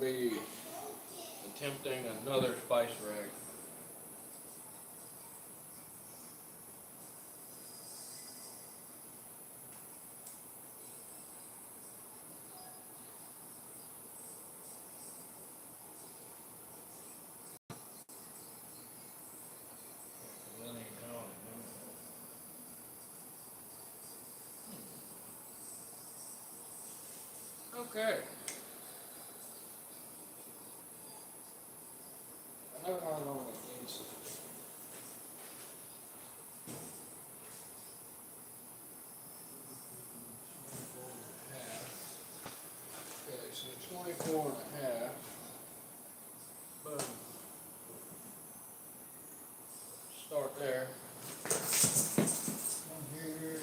be attempting another spice rack. Okay. I know how long it needs. Okay, so 24 and a half. Boom. Start there. One here.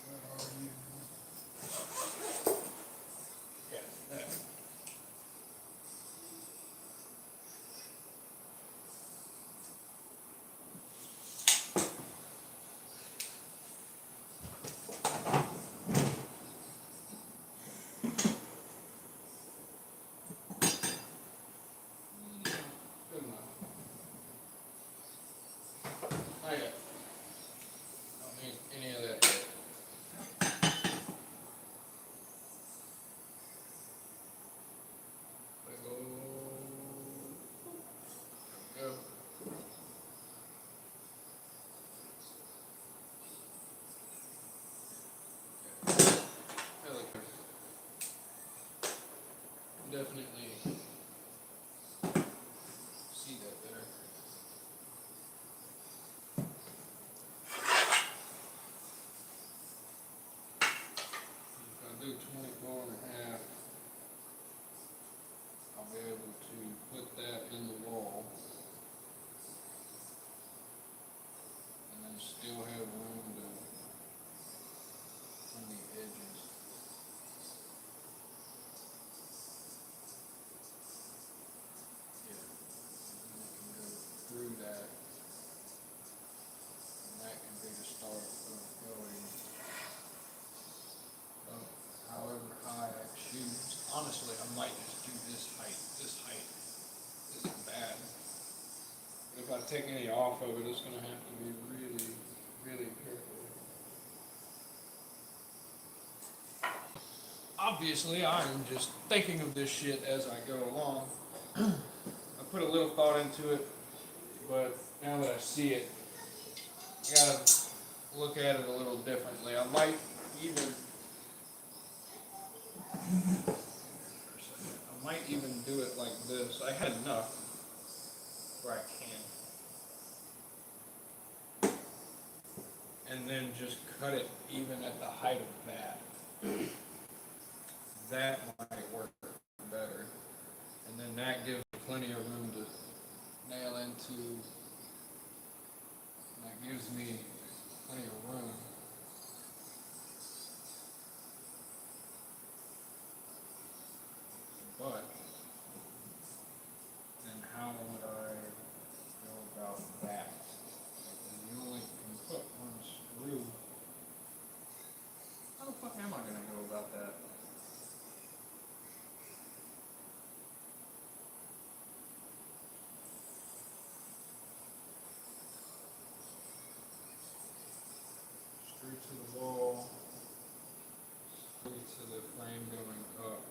Where are you? Yeah, there. Good enough. Not yet. Don't need any of that yet. Big ol' go. Really good. Definitely see that there. If I do 24 and a half, I'll be able to put that in the wall and then still have room to on the edges. Yeah, and we can go through that, and that can be the start of going up however high I choose. Honestly, I might just do this height. This height isn't bad. But if I take any off of it, it's going to have to be really, really careful. Obviously, I'm just thinking of this shit as I go along. I put a little thought into it, but now that I see it, I gotta look at it a little differently. I might even, do it like this. I had enough where I can, and then just cut it even at the height of that. That might work better, and then that gives me plenty of room to nail into. That gives me plenty of room. But then how would I go about that? Because you only can put one screw. How the fuck am I gonna go about that? Screw to the wall, screw to the frame going up.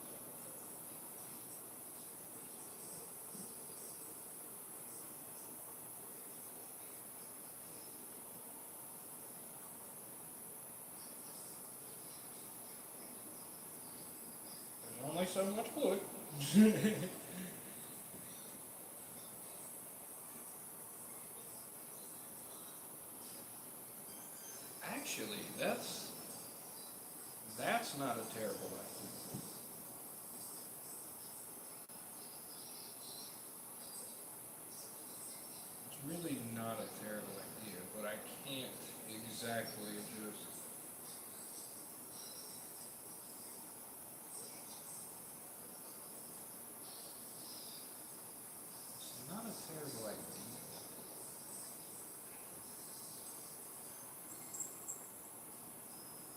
There's only so much wood. Actually, that's not a terrible idea. It's really not a terrible idea, but I can't exactly just. It's not a terrible idea.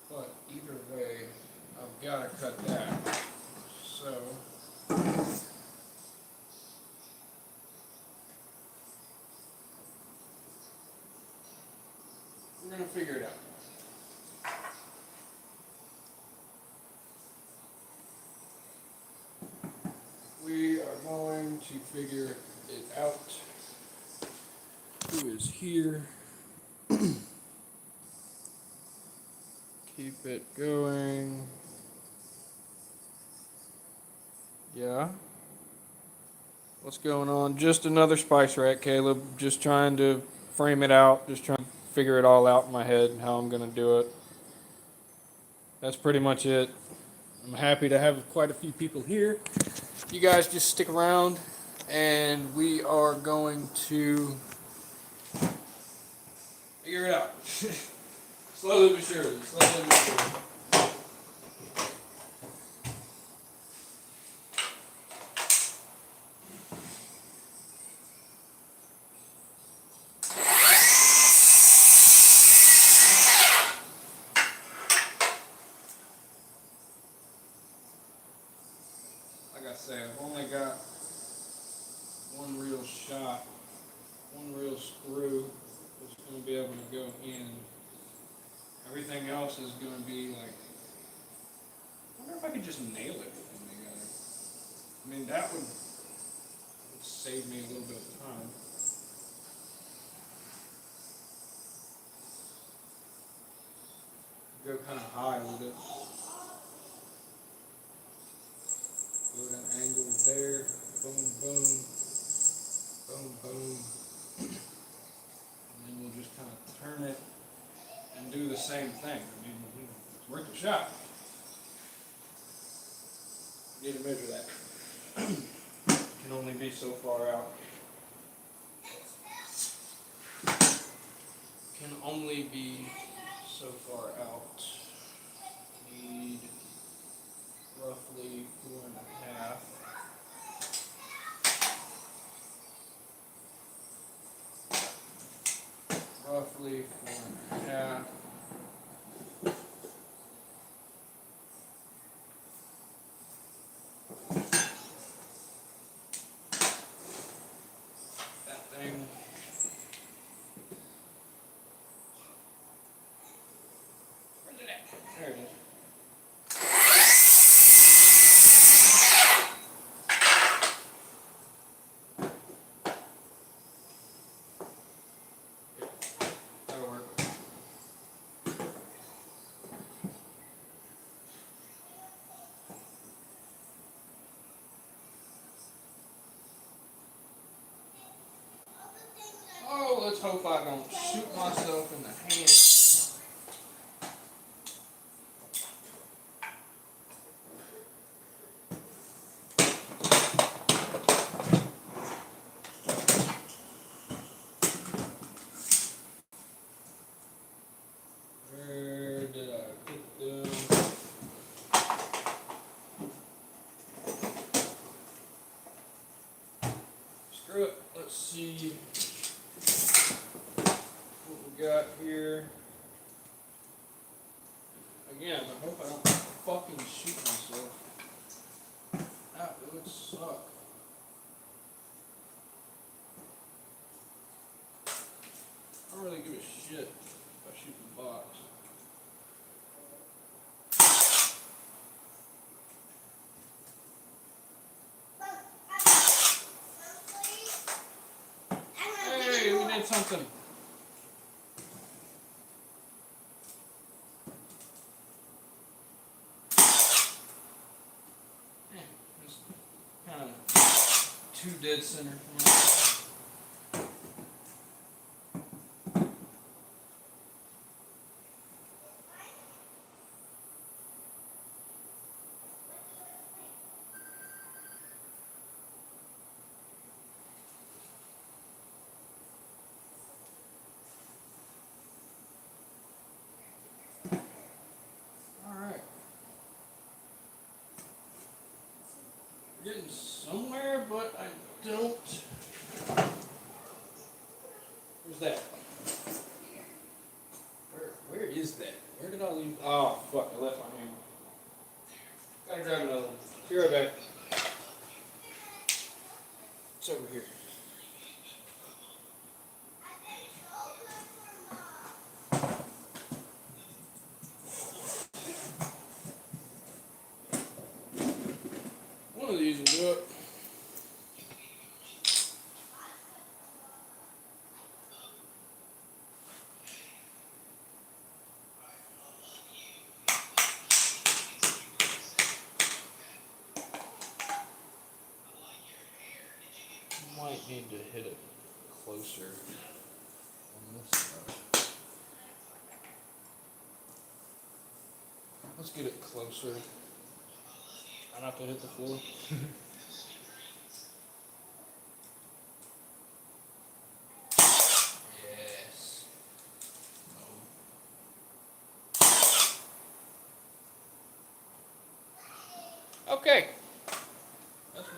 But either way, I've got to cut that. So going to figure it out. Who is here? Keep it going. Yeah. What's going on? Just another spice rack, Caleb. Just trying to frame it out. Just trying to figure it all out in my head and how I'm going to do it. That's pretty much it. I'm happy to have quite a few people here. You guys just stick around and we are going to figure it out. Slowly but surely. Slowly but surely. Like I say, I've only got one real shot, one real screw that's going to be able to go in. Everything else is going to be like, I wonder if I could just nail everything together. I mean, that would save me a little bit of time. Go kind of high with it. Go at an angle there. Boom, boom. Boom, boom. And then we'll just kind of turn it and do the same thing. I mean, it's worth a shot. You need to measure that. Can only be so far out. Can only be so far out. Need roughly 4.5. Roughly 4.5. That thing. Where's it at? There it is. That'll work. Oh, let's hope I don't shoot myself in the hand. Where did I put them? Screw it. Let's see what we got here. Again, I hope I don't fucking shoot myself. That would suck. I don't really give a shit if I shoot the box. Hey, we did something. Just kind of too dead center. Alright. Getting somewhere, but I don't. Where's that? Where is that? Where did I leave? Oh, fuck, I left my hand. Gotta grab another one. Be right back. It's over here. One of these will do it. might need to hit it closer on this side. Let's get it closer. Try not to hit the floor. Yes. No. Okay. That's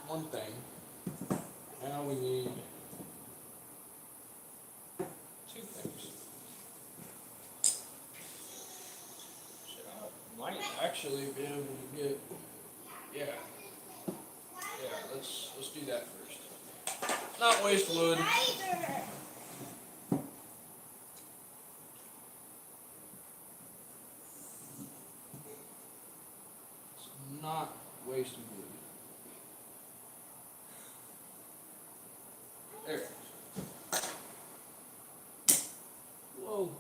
one thing. Now we need two things. Shit, I might actually be able to get, yeah, let's do that first. Not waste wood. Let's not waste wood. There it is. Whoa.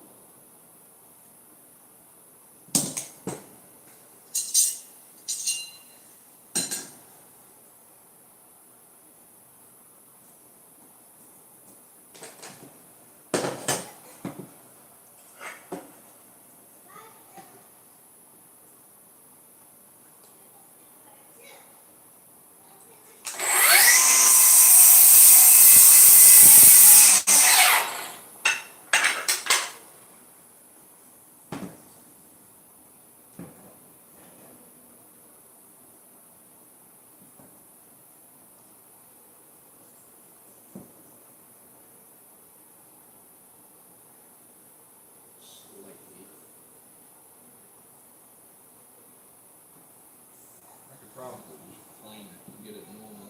Probably just plane it and get it normal.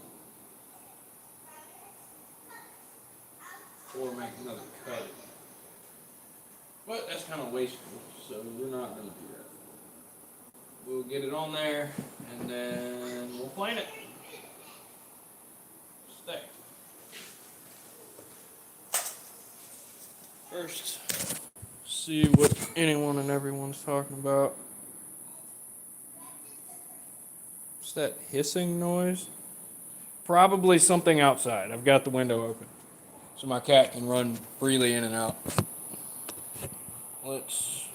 Or make another cut. But that's kind of wasteful, so we're not going to do that. We'll get it on there and then we'll plane it. Stay. First, see what anyone and everyone's talking about. What's that hissing noise? Probably something outside. I've got the window open, so my cat can run freely in and out. Let's...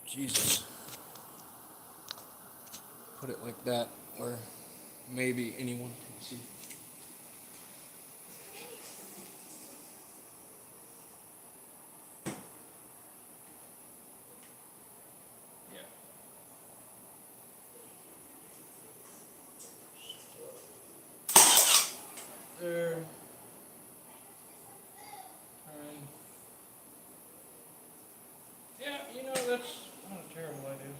Jesus. Put it like that, where maybe anyone can see. There. And yeah, you know, that's not a terrible idea.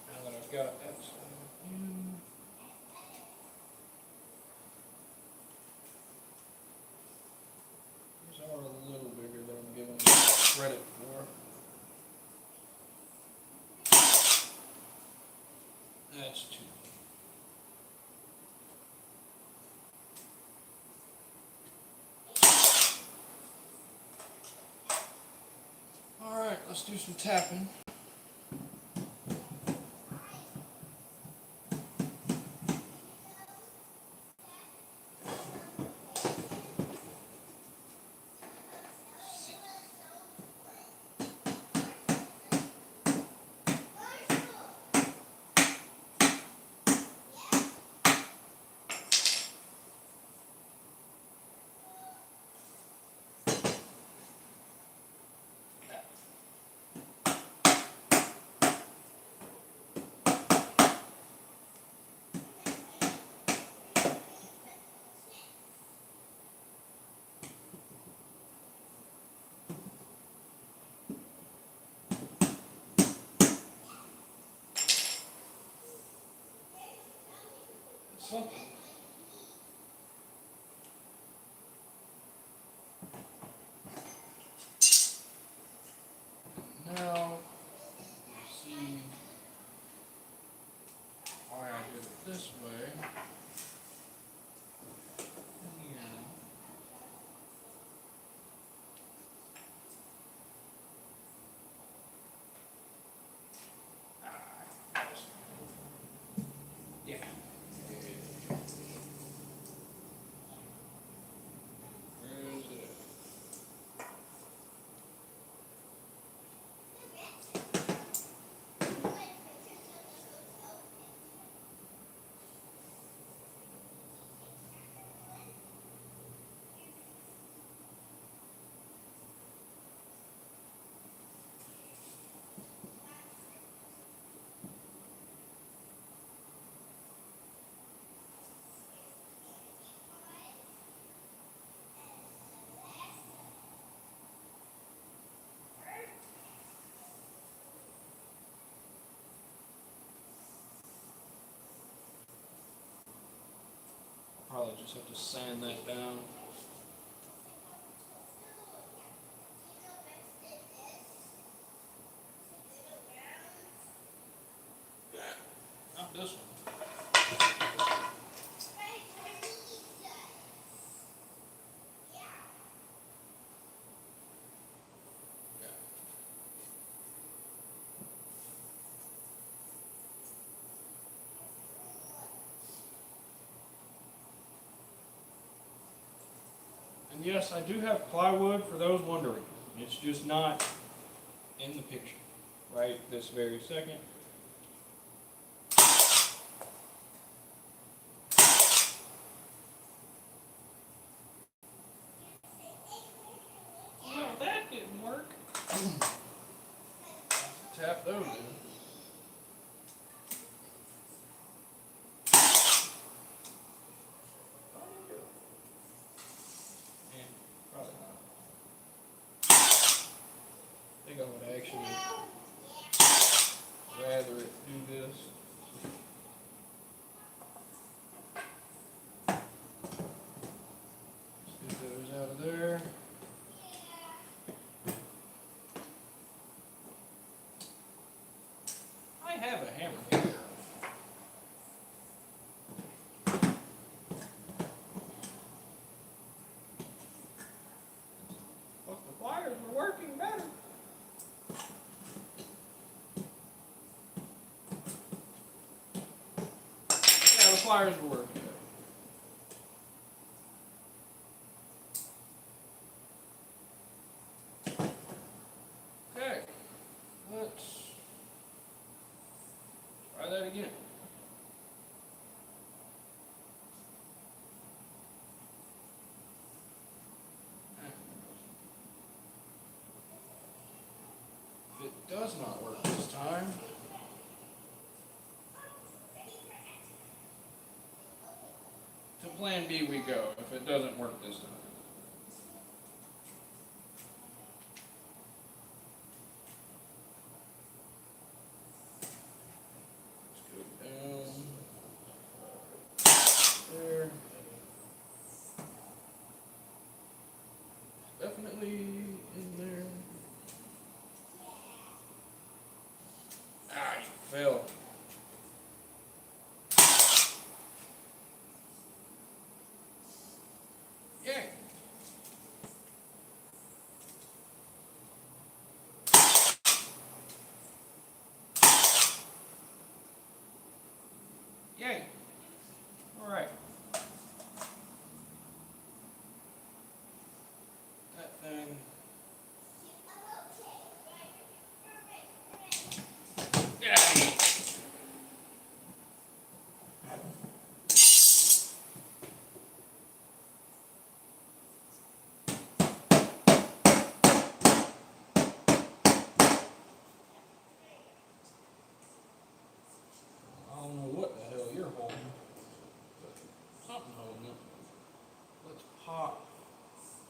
Now that I've got that side in. These are a little bigger than I'm giving them credit for. That's too. Alright, let's do some tapping. Something. Now, let's see why I did it this way. Here. I'll just have to sand that down. Not this one. And yes, I do have plywood for those wondering. It's just not in the picture right this very second. Well, that didn't work. Tap those in. I think I would actually rather it do this. Let's get those out of there. I have a hammer here. But the pliers were working better. Yeah, the pliers were working better. Okay, let's try that again. If it does not work this time, to plan B we go, if it doesn't work this time. Definitely in there. Ah, you fell. Yay. Yay. All right. That thing. Get out of here. I don't know what the hell you're holding, but something holding it. Let's pop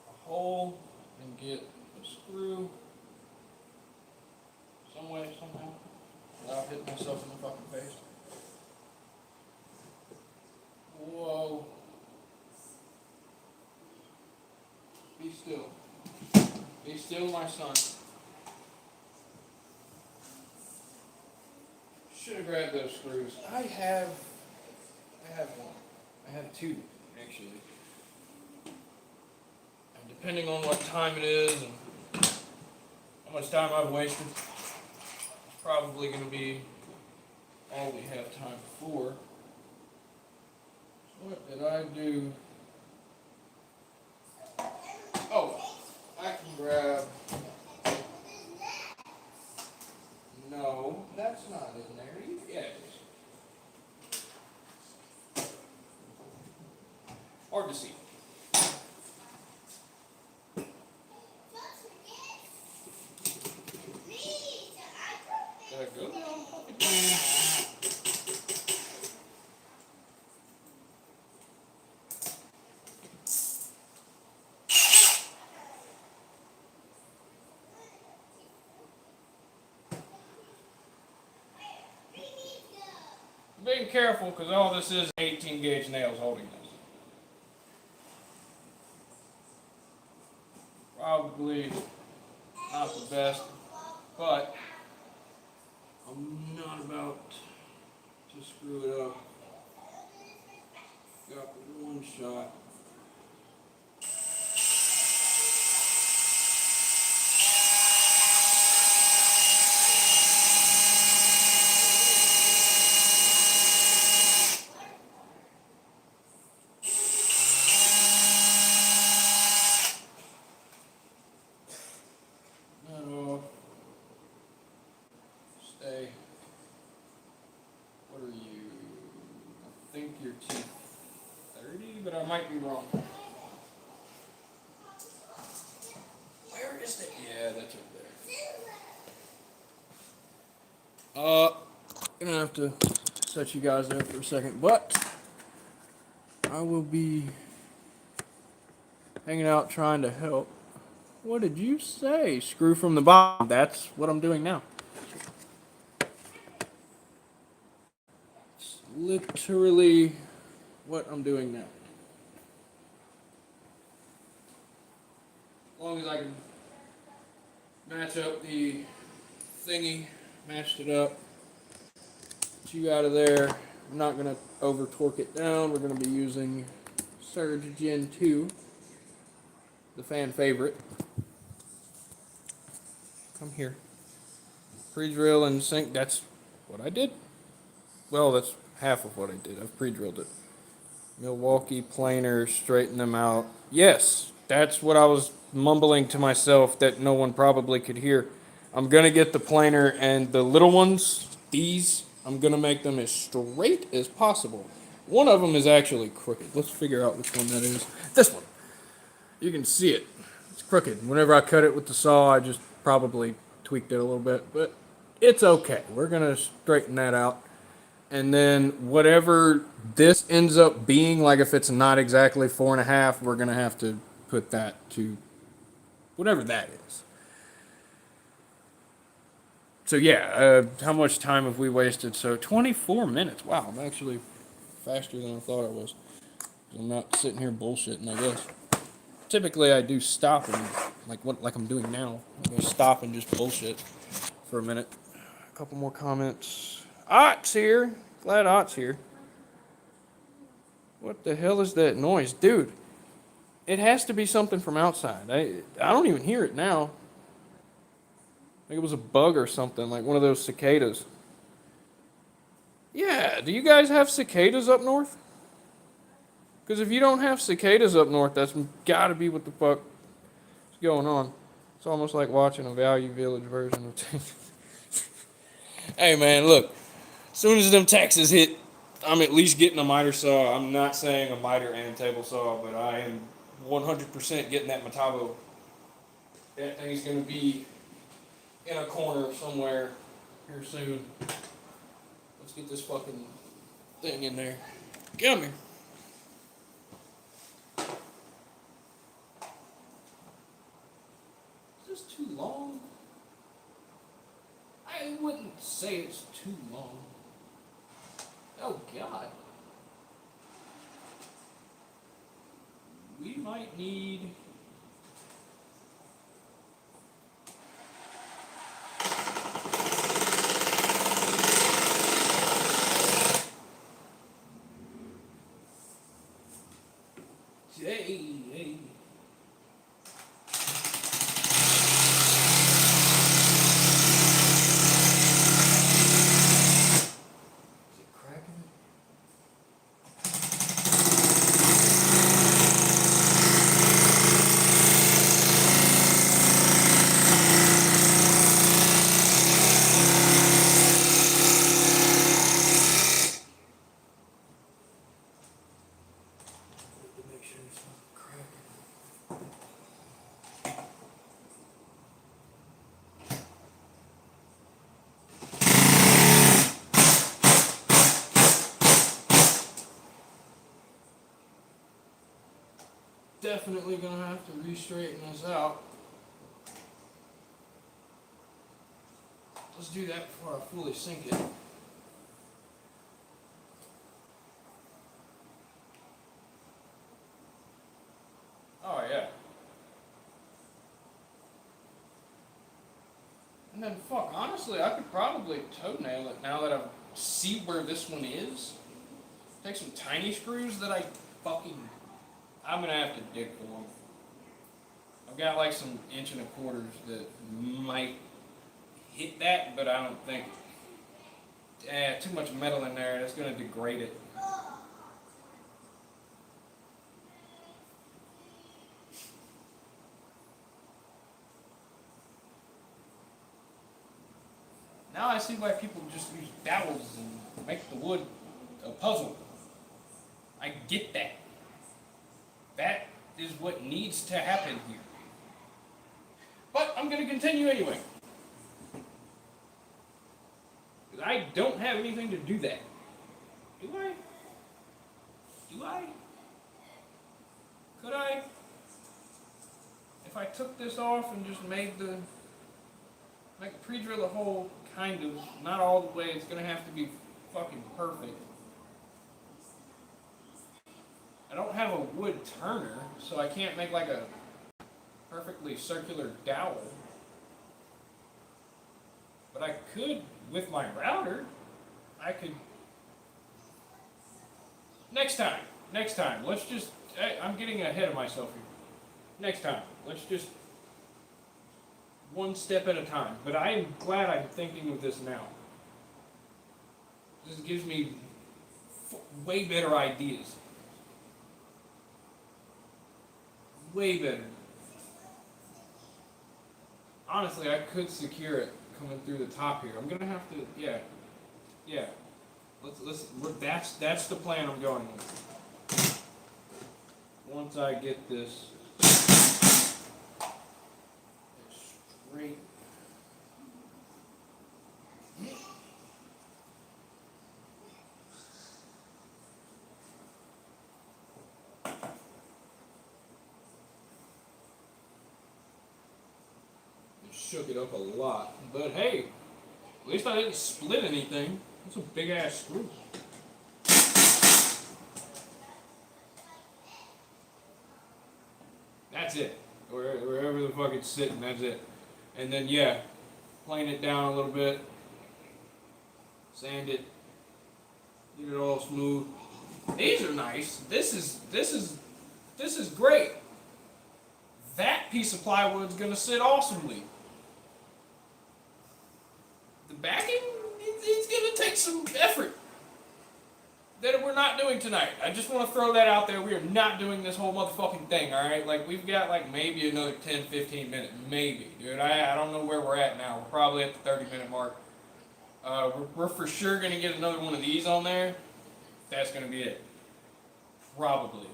a hole and get a screw some way, somehow, without hitting myself in the fucking face. Whoa. Be still. Be still, my son. Should have grabbed those screws. I have one. I have two, actually. And depending on what time it is and how much time I've wasted, it's probably going to be all we have time for. So what did I do? Oh, I can grab. No, that's not in there. Yeah, it is. Hard to see. Did I go there all fucking time? Being careful because all this is 18 gauge nails holding this. Probably not the best, but I'm not about to screw it up. Got the one shot. No. Stay. What are you? I think you're 230, but I might be wrong. Where is it? Yeah, that's up there. Gonna have to set you guys there for a second, but I will be hanging out trying to help. What did you say? Screw from the bottom. That's what I'm doing now. It's literally what I'm doing now. As long as I can match up the thingy, matched it up, get you out of there. I'm not going to over torque it down. We're going to be using Surge Gen 2, the fan favorite. Come here. Pre-drill and sink, that's what I did. Well, that's half of what I did. I've pre-drilled it. Milwaukee planer, straighten them out. Yes, that's what I was mumbling to myself that no one probably could hear. I'm going to get the planer and the little ones, these, I'm going to make them as straight as possible. One of them is actually crooked. Let's figure out which one that is. This one. You can see it. It's crooked. Whenever I cut it with the saw, I just probably tweaked it a little bit, but it's okay. We're going to straighten that out. And then whatever this ends up being, like if it's not exactly 4.5, we're going to have to put that to whatever that is. So yeah, how much time have we wasted? So 24 minutes. Wow, I'm actually faster than I thought I was. I'm not sitting here bullshitting, I guess. Typically I do stop and, like I'm doing now, I'm going to stop and just bullshit for a minute. A couple more comments. Ott's here. Glad Ott's here. What the hell is that noise? Dude, it has to be something from outside. I don't even hear it now. I think it was a bug or something, like one of those cicadas. Yeah, do you guys have cicadas up north? Because if you don't have cicadas up north, that's gotta be what the fuck is going on. It's almost like watching a Value Village version of Hey man, look. As soon as them taxes hit, I'm at least getting a miter saw. I'm not saying a miter and table saw, but I am 100% getting that Metabo. That thing's going to be in a corner somewhere here soon. Let's get this fucking thing in there. Come here. Is this too long? I wouldn't say it's too long. Oh, God. We might need... Hey. Definitely gonna have to re-straighten this out. Let's do that before I fully sink it. Oh yeah. And then, fuck, honestly, I could probably toenail it now that I see where this one is. Take some tiny screws that I'm gonna have to dig for them. I've got like some 1.25 inches that might hit that, but I don't think. Too much metal in there, that's gonna degrade it. Now I see why people just use dowels and make the wood a puzzle. I get that. That is what needs to happen here. But I'm going to continue anyway. Because I don't have anything to do that. Do I? Do I? Could I? If I took this off and just made pre-drill the hole, kind of, not all the way, it's going to have to be fucking perfect. I don't have a wood turner, so I can't make like a perfectly circular dowel. But I could, with my router, next time, let's just, I'm getting ahead of myself here. Next time, let's just, one step at a time. But I am glad I'm thinking of this now. This gives me way better ideas. Way better. Honestly, I could secure it coming through the top here. I'm gonna have to, yeah. That's the plan I'm going with. Once I get this straight. Shook it up a lot, but hey, at least I didn't split anything. That's a big ass screw. That's it. Wherever the fuck it's sitting, that's it. And then yeah, plane it down a little bit, sand it, get it all smooth. These are nice. This is great. That piece of plywood's gonna sit awesomely. The backing, it's going to take some effort that we're not doing tonight. I just want to throw that out there. We are not doing this whole motherfucking thing, alright? Like, we've got, like, maybe another 10, 15 minutes. Maybe. Dude, I don't know where we're at now. We're probably at the 30-minute mark. We're for sure going to get another one of these on there. That's going to be it. Probably.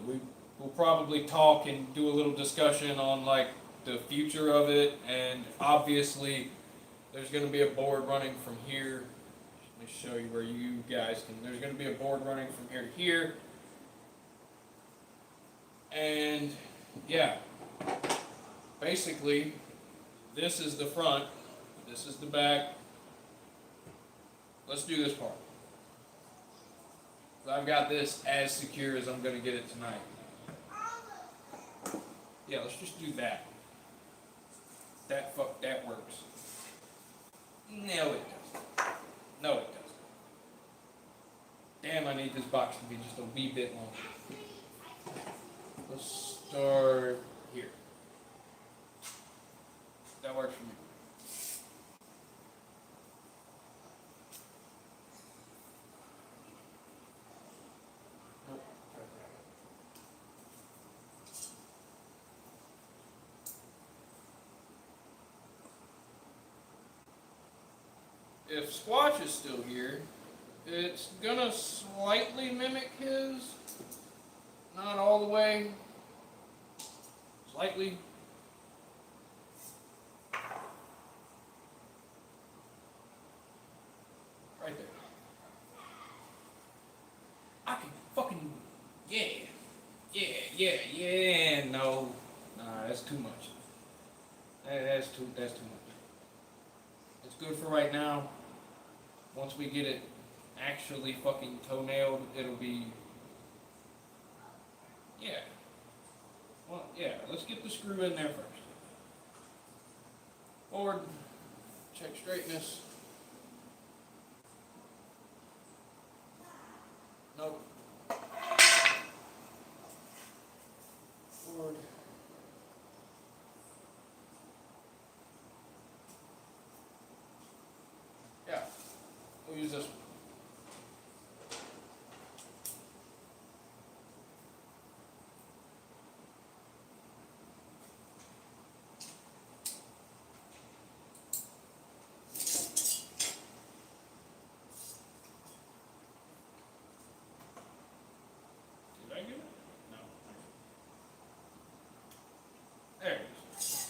We'll probably talk and do a little discussion on, like, the future of it, and obviously there's going to be a board running from here. Let me show you where you guys can. There's going to be a board running from here to here. And yeah, basically, this is the front, this is the back. Let's do this part. So I've got this as secure as I'm going to get it tonight. Yeah, let's just do that. That works. No, it doesn't. No, it doesn't. Damn, I need this box to be just a wee bit longer. Let's start here. That works for me. If Squatch is still here, it's gonna slightly mimic his. Not all the way. Slightly. Right there. I can fucking, yeah. No, nah, that's too much. That's too much. It's good for right now. Once we get it actually fucking toenailed, it'll be, yeah. Well, yeah, let's get the screw in there first. Forward, check straightness. Nope. Forward. Yeah, we'll use this one. Did I get it? No. There it is.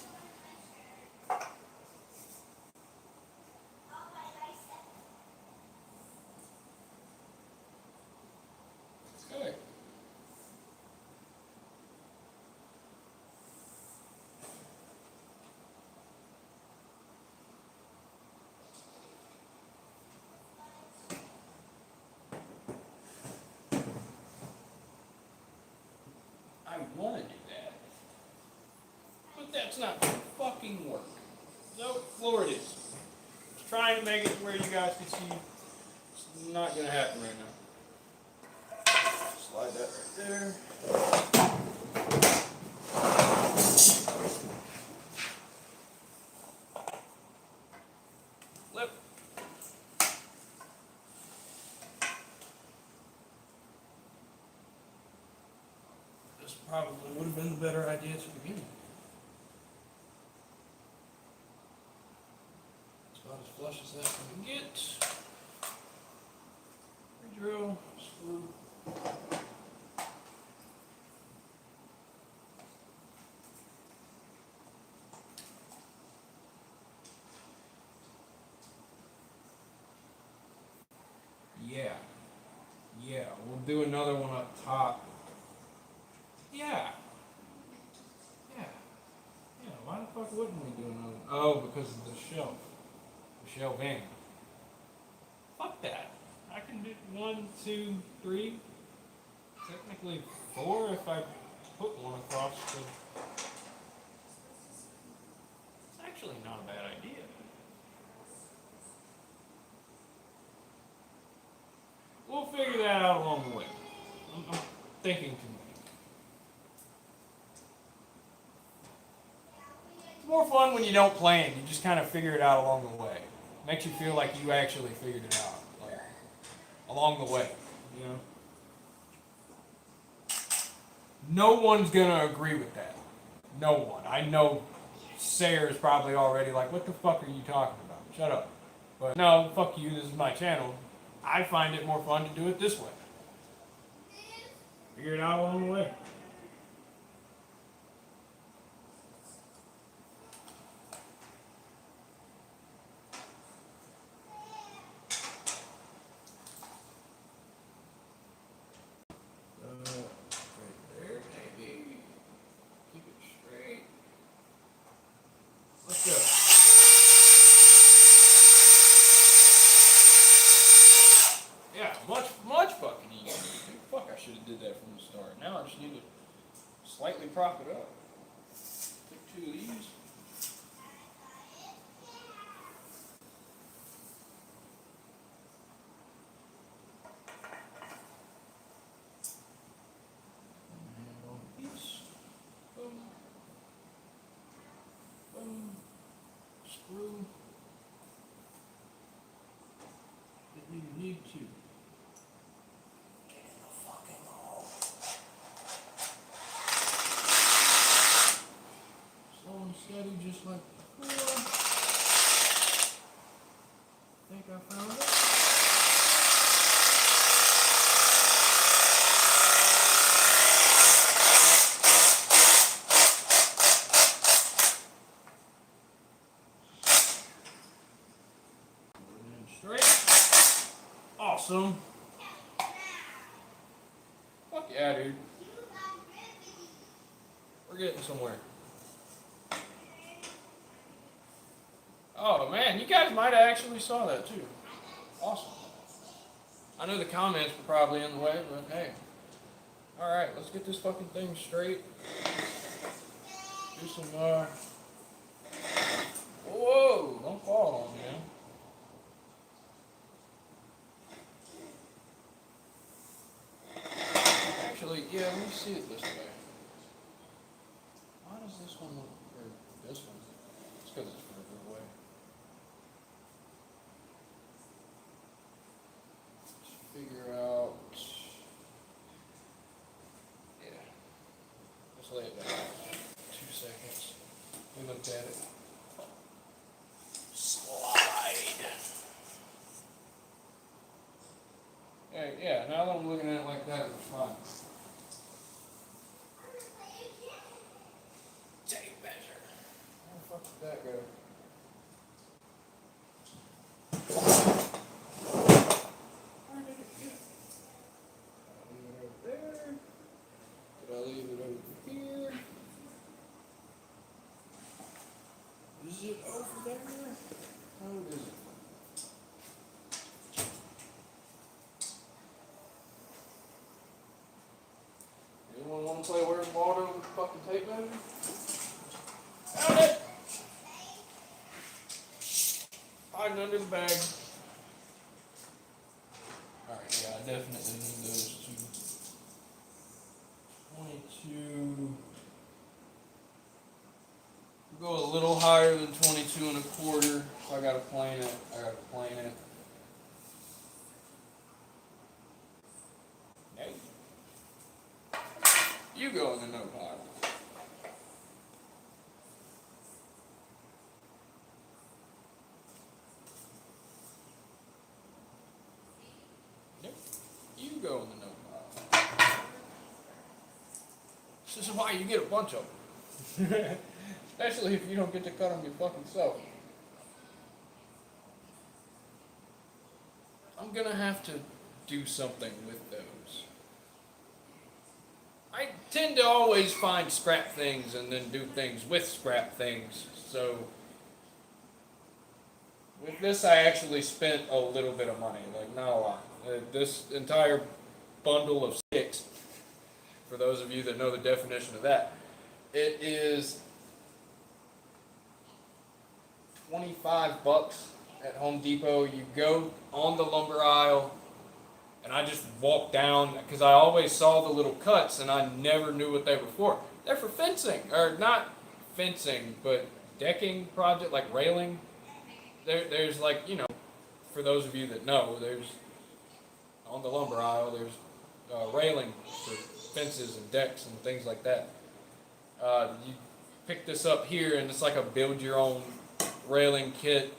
Okay. I want to do that, but that's not gonna fucking work. Nope, floor it is. Just trying to make it where you guys can see. It's not gonna happen right now. Slide that right there. Flip. This probably would have been the better idea to begin with. It's about as flush as that can get. Drill, screw. Yeah, we'll do another one up top. Yeah, why the fuck wouldn't we do another one? Oh, because of the shelf. The shelving. Fuck that. I can do 1, 2, 3. Technically 4 if I put one across the... It's actually not a bad idea. We'll figure that out along the way. I'm thinking too much. It's more fun when you don't plan. You just kind of figure it out along the way. Makes you feel like you actually figured it out, like, along the way, you know? No one's gonna agree with that. No one. I know Sayer's probably already like, what the fuck are you talking about? Shut up. But no, fuck you, this is my channel. I find it more fun to do it this way. Figure it out along the way. Right there, maybe. Keep it straight. Let's go. Yeah, much fucking easier. Fuck, I should have did that from the start. Now I just need to slightly prop it up. Take 2 of these. Screw. You need to. Get in the fucking hole. Slow and steady, just like before. Think I found it. Straight. Awesome. Fuck yeah, dude. We're getting somewhere. Oh man, you guys might have actually saw that too. Awesome. I know the comments were probably in the way, but hey. Alright, let's get this fucking thing straight. Do some, oh. whoa, don't fall on me. Actually, yeah, let me see it this way. Why does this one look, or this one? It's because it's further away. Let's figure out, yeah, let's lay it down. 2 seconds. We looked at it. Slide. Yeah, now that I'm looking at it like that, it's fine. Tape measure. Where the fuck did that go? Where did it go? Did I leave it over there? Did I leave it over here? Is it over there? How is it? Anyone want to play Where's Waldo with the fucking tape measure? Found it! Hiding under the bag. Alright, yeah, I definitely need those two. 22. We'll go a little higher than 22 and a quarter. If I gotta plane it, I gotta plane it. Hey. You go in the no pile. Nope. You go in the no pile. This is why you get a bunch of them. Especially if you don't get to cut them your fucking self. I'm gonna have to do something with those. I tend to always find scrap things and then do things with scrap things. So with this, I actually spent a little bit of money, like not a lot. This entire bundle of sticks, for those of you that know the definition of that, it is $25 at Home Depot. You go on the lumber aisle, and I just walked down because I always saw the little cuts and I never knew what they were for. They're for fencing, or not fencing, but decking project, like railing. There's like, you know, for those of you that know, there's on the lumber aisle, there's railing for fences and decks and things like that. You pick this up here and it's like a build your own railing kit.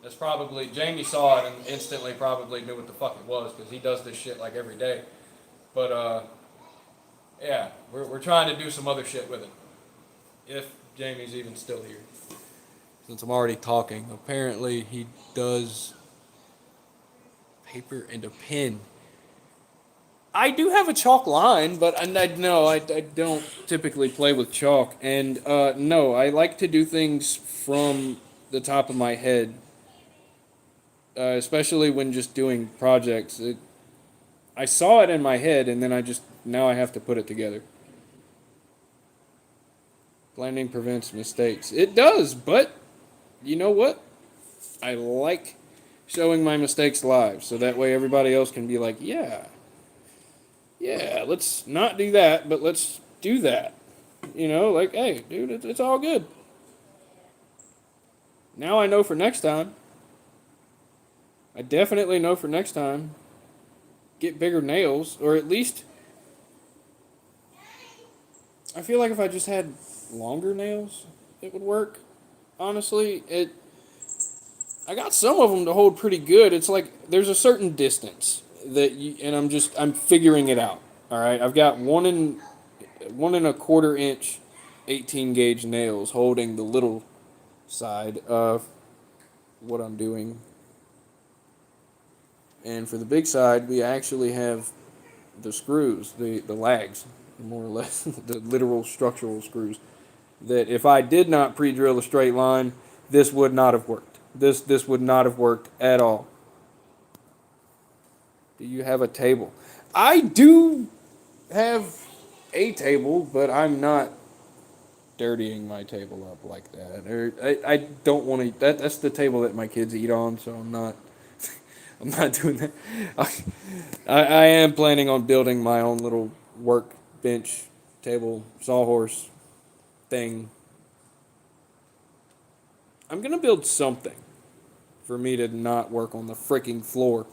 That's probably, Jamie saw it and instantly probably knew what the fuck it was because he does this shit like every day. But yeah, we're trying to do some other shit with it. If Jamie's even still here. Since I'm already talking, apparently he does paper and a pen. I do have a chalk line, but I don't typically play with chalk. And no, I like to do things from the top of my head. Especially when just doing projects. I saw it in my head, and then now I have to put it together. Planning prevents mistakes. It does, but you know what? I like showing my mistakes live, so that way everybody else can be like, yeah, let's not do that, but let's do that. You know, like, hey, dude, it's all good. Now I know for next time. I definitely know for next time, get bigger nails, or at least, I feel like if I just had longer nails, it would work. Honestly, I got some of them to hold pretty good. It's like, there's a certain distance and I'm figuring it out. All right, I've got 1 1/4 inch, 18 gauge nails holding the little side of what I'm doing. And for the big side, we actually have the screws, the lags, more or less, the literal structural screws, that if I did not pre-drill a straight line, this would not have worked. This would not have worked at all. Do you have a table? I do have a table, but I'm not dirtying my table up like that. Or I don't want to. That's the table that my kids eat on, so I'm not. I'm not doing that. I am planning on building my own little workbench table sawhorse thing. I'm gonna build something for me to not work on the freaking floor.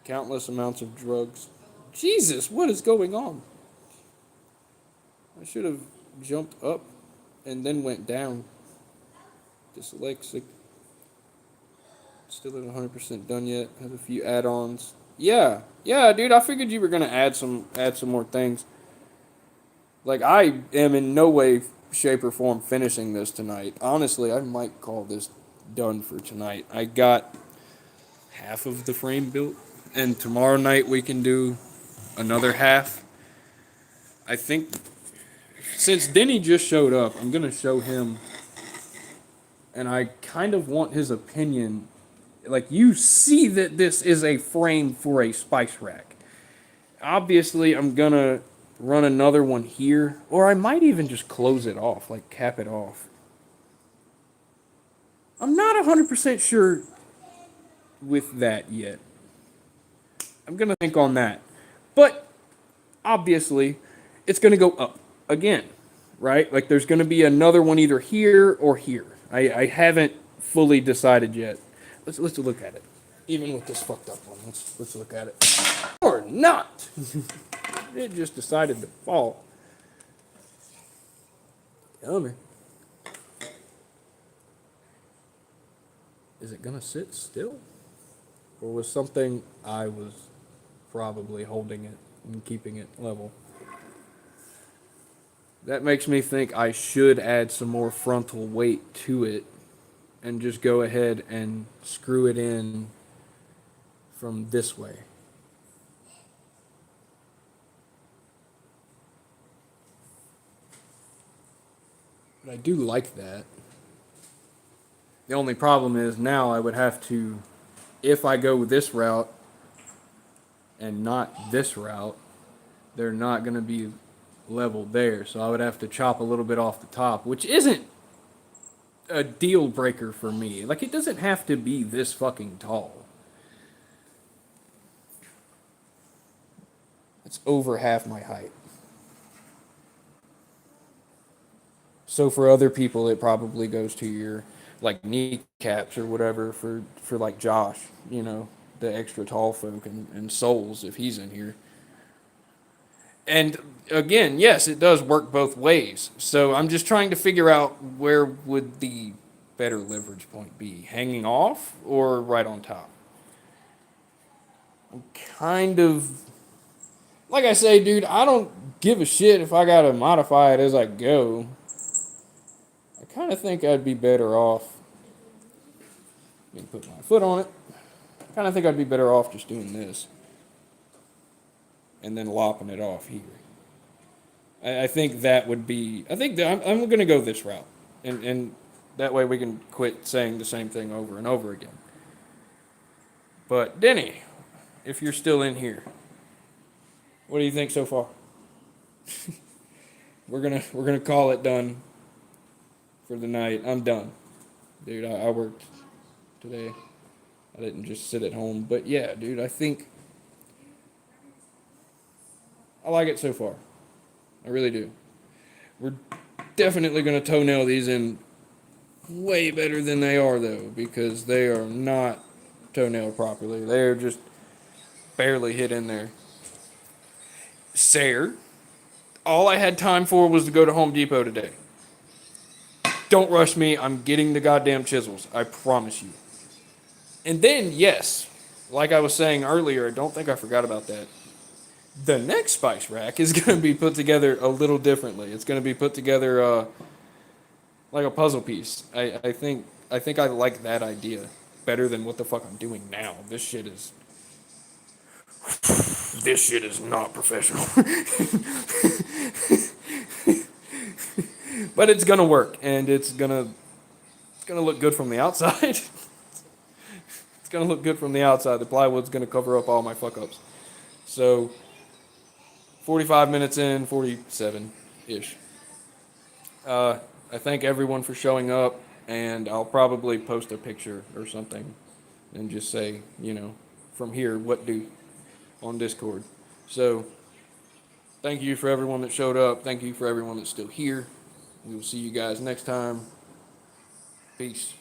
Countless amounts of drugs. Jesus, what is going on? I should have jumped up and then went down. Dyslexic. Still isn't 100% done yet. Has a few add-ons. Yeah, dude. I figured you were gonna add some more things. Like I am in no way, shape, or form finishing this tonight. Honestly, I might call this done for tonight. I got half of the frame built, and tomorrow night we can do another half. I think since Denny just showed up, I'm gonna show him, and I kind of want his opinion. Like you see that this is a frame for a spice rack. Obviously, I'm gonna run another one here, or I might even just close it off, like cap it off. I'm not 100% sure with that yet. I'm gonna think on that. But obviously, it's gonna go up again, right? Like there's gonna be another one either here or here. I haven't fully decided yet. Let's look at it. Even with this fucked up one, let's look at it. Or not. It just decided to fall. Yummy. Is it gonna sit still? Or was something I was probably holding it and keeping it level? That makes me think I should add some more frontal weight to it and just go ahead and screw it in from this way. But I do like that. The only problem is now I would have to, if I go this route and not this route, they're not going to be leveled there. So I would have to chop a little bit off the top, which isn't a deal breaker for me. Like, it doesn't have to be this fucking tall. It's over half my height. So for other people, it probably goes to your like kneecaps or whatever for like Josh, you know, the extra tall folk and Souls if he's in here. And again, yes, it does work both ways. So I'm just trying to figure out where would the better leverage point be, hanging off or right on top. I'm kind of like I say, dude. I don't give a shit if I gotta modify it as I go. I kind of think I'd be better off. Let me put my foot on it. I kind of think I'd be better off just doing this and then lopping it off here. I think that would be. I think that I'm going to go this route, and that way we can quit saying the same thing over and over again. But Denny, if you're still in here, what do you think so far? we're gonna call it done for the night. I'm done, dude. I worked today. I didn't just sit at home, but yeah, dude. I think I like it so far. I really do. We're definitely gonna toenail these in way better than they are though, because they are not toenailed properly. They're just barely hit in there. Sayre, all I had time for was to go to Home Depot today. Don't rush me. I'm getting the goddamn chisels. I promise you. And then, yes, like I was saying earlier, I don't think I forgot about that. The next spice rack is going to be put together a little differently. It's going to be put together like a puzzle piece. I think I like that idea better than what the fuck I'm doing now. This shit is not professional. But it's gonna work, and it's gonna look good from the outside. It's gonna look good from the outside. The plywood's gonna cover up all my fuck ups. So 45 minutes in, 47 ish. I thank everyone for showing up, and I'll probably post a picture or something and just say, from here, what do on Discord. So, thank you for everyone that showed up. Thank you for everyone that's still here. We will see you guys next time. Peace.